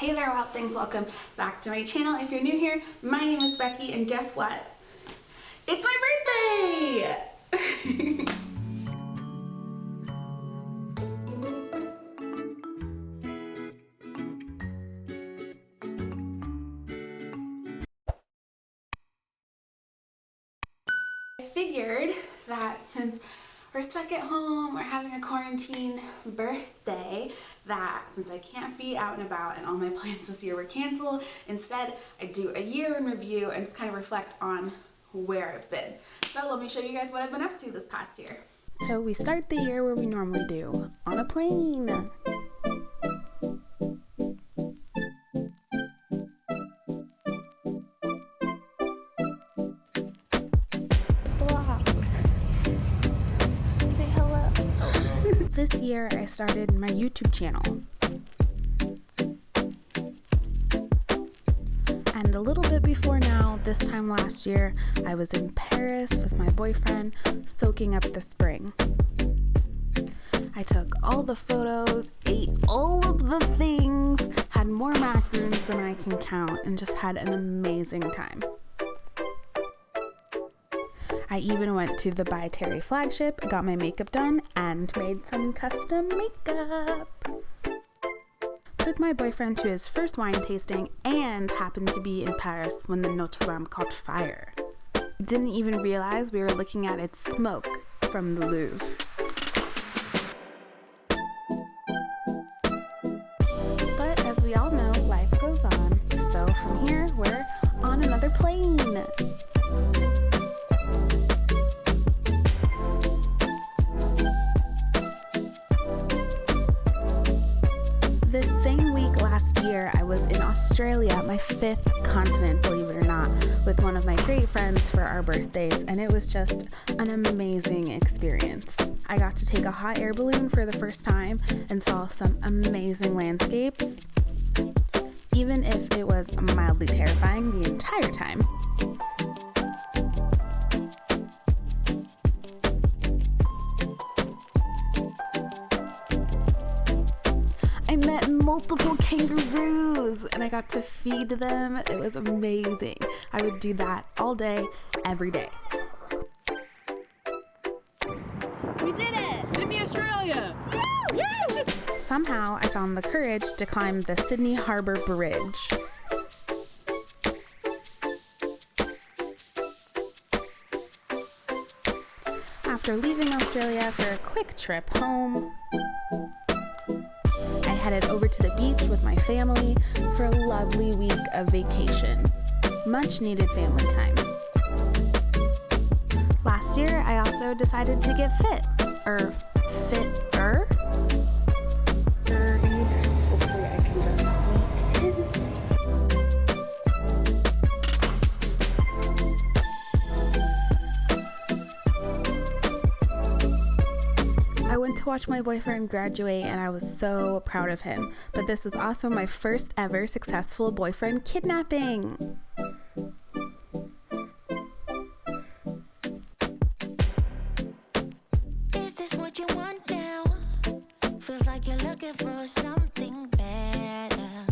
Hey there, Wild Things. Welcome back to my channel. If you're new here, my name is Becky, and guess what? It's my birthday! I figured that since we're stuck at home, we're having a quarantine birthday, that since I can't be out and about and all my plans this year were canceled, instead I do a year in review and just kind of reflect on where I've been. So let me show you guys what I've been up to this past year. So we start the year where we normally do, on a plane. This year I started my YouTube channel. And a little bit before now, this time last year, I was in Paris with my boyfriend, soaking up the spring. I took all the photos, ate all of the things, had more macaroons than I can count, and just had an amazing time. I even went to the By Terry flagship, got my makeup done, and made some custom makeup. Took my boyfriend to his first wine tasting and happened to be in Paris when the Notre Dame caught fire. Didn't even realize we were looking at its smoke from the Louvre. But as we all know, life goes on. So from here, we're on another plane. This same week last year, I was in Australia, my 5th continent, believe it or not, with one of my great friends for our birthdays, and it was just an amazing experience. I got to take a hot air balloon for the first time and saw some amazing landscapes, even if it was mildly terrifying the entire time. I met multiple kangaroos and I got to feed them. It was amazing. I would do that all day, every day. We did it! Sydney, Australia! Woo! Woo! Somehow I found the courage to climb the Sydney Harbour Bridge. After leaving Australia for a quick trip home, I headed over to the beach with my family for a lovely week of vacation. Much needed family time. Last year, I also decided to get fit. Fitter. Hopefully I can just sneak in. I went to watch my boyfriend graduate and I was so proud of him. But this was also my first ever successful boyfriend kidnapping. Is this what you want now? Feels like you're looking for something better.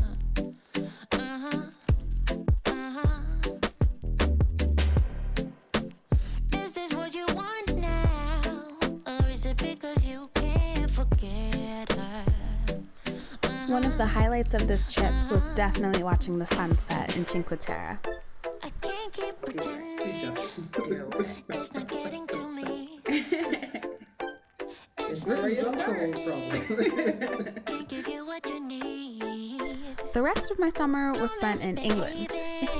Is this what you want now? Or is it because you can't forget her? One of the highlights of this trip was definitely watching the sunset in Cinque Terre. I can't keep pretending. It's not getting to me. It's Where is alcohol from? can't give you what you need. The rest of my summer was spent in England,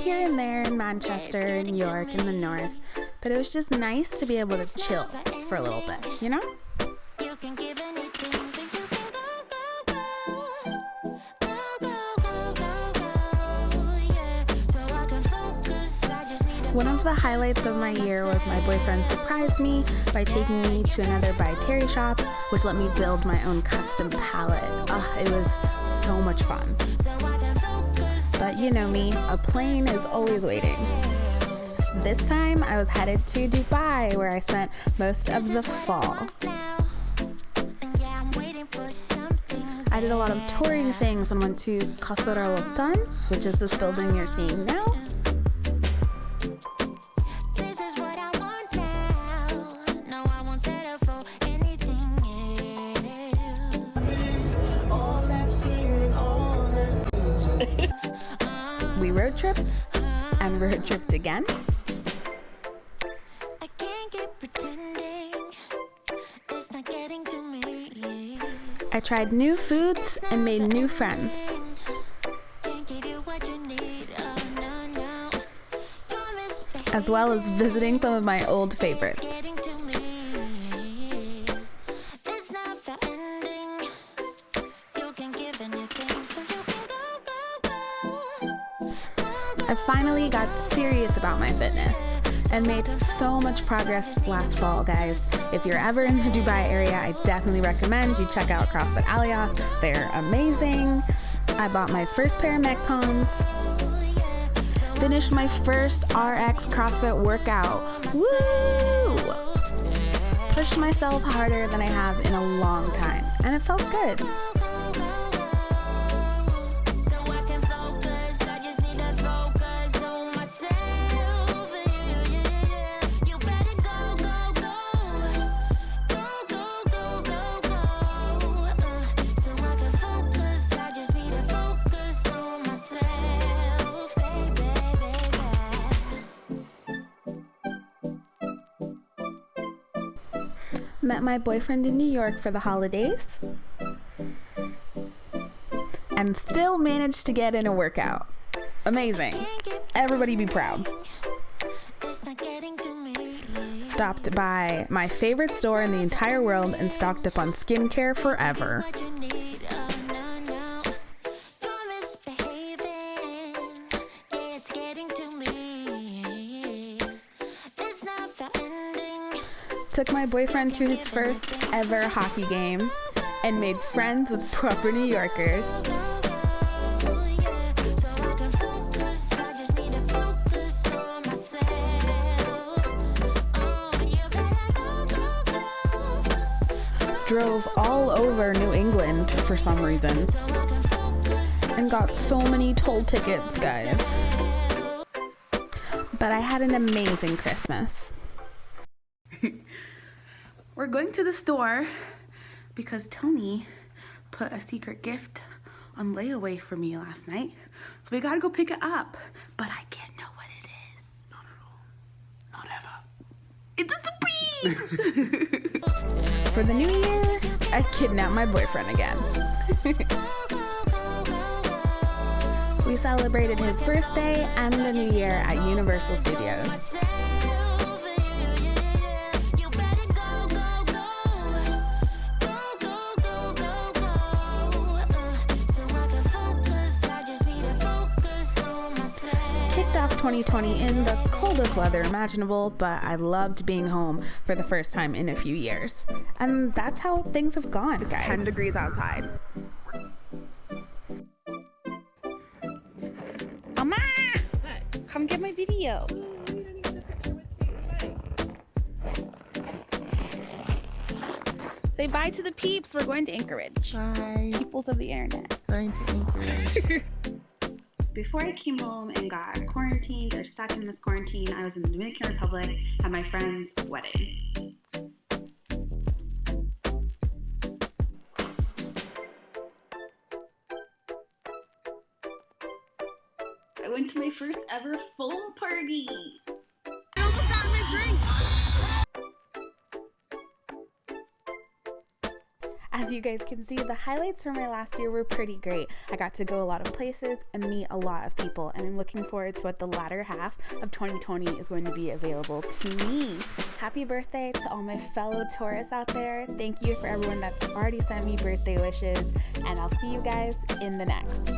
here and there in Manchester, New York, and the north, but it was just nice to be able to chill for a little bit, you know? You can give anything, so you can go, yeah. So I can focus, I just need a One of the highlights of my year was my boyfriend surprised me by taking me to another By Terry shop, which let me build my own custom palette. It was so much fun. so I can focus. But you know me, a plane is always waiting. This time I was headed to Dubai, where I spent most of the fall. Now, and yeah, I'm waiting for something. I I did a lot of touring things and went to Buuuuuuuut I'm, which is this building you're seeing now. This is what I want now. No, I won't settle for anything else. We road tripped and road tripped again. I can't keep pretending. It's not getting to me. I tried new foods and made new friends, Can't give you what you need. Oh, no. Promise, baby. as well as visiting some of my old favorites. Getting to me. It's never ending. You can give anything, so you can go. I finally got serious about my fitness and made so much progress last fall, guys. If you're ever in the Dubai area, I definitely recommend you check out CrossFit Aliyah. They're amazing. I bought my first pair of Metcons, finished my first RX CrossFit workout. Woo! Pushed myself harder than I have in a long time, and it felt good. So I can focus. I just need to focus on myself. You better go. So I can focus. I just need to focus on myself, baby. Met my boyfriend in New York for the holidays and still managed to get in a workout. Amazing. Everybody be proud. It's not getting to me. Stopped by my favorite store in the entire world and stocked up on skincare forever. What you need, oh, no. Promise behaving. Yeah, it's getting to me. It's never ending. Took my boyfriend to his first ever hockey game and made friends with proper New Yorkers. So I can focus. I just need to focus on myself. You better go. Drove all over New England for some reason So I can focus. and got so many toll tickets, guys. But I had an amazing Christmas. We're going to the store because Tony put a secret gift on layaway for me last night. So we gotta go pick it up. But I can't know what it is. Not at all. Not ever. It's a surprise! For the new year, I kidnapped my boyfriend again. We celebrated his birthday and the new year at Universal Studios. You better go. So I can focus. I just need to focus on myself. Kicked off 2020 in the coldest weather imaginable, but I loved being home for the first time in a few years. And that's how things have gone, guys. 10 degrees outside. Mama! Come get my video. Say bye to the peeps. We're going to Anchorage. Bye. Peoples of the internet. Going to Anchorage. Before I came home and got quarantined or stuck in this quarantine, I was in the Dominican Republic at my friend's wedding. I went to my first ever foam party. As you guys can see, the highlights from my last year were pretty great. I got to go a lot of places and meet a lot of people, and I'm looking forward to what the latter half of 2020 is going to be available to me. Happy birthday to all my fellow Taurus out there. Thank you for everyone that's already sent me birthday wishes, and I'll see you guys in the next.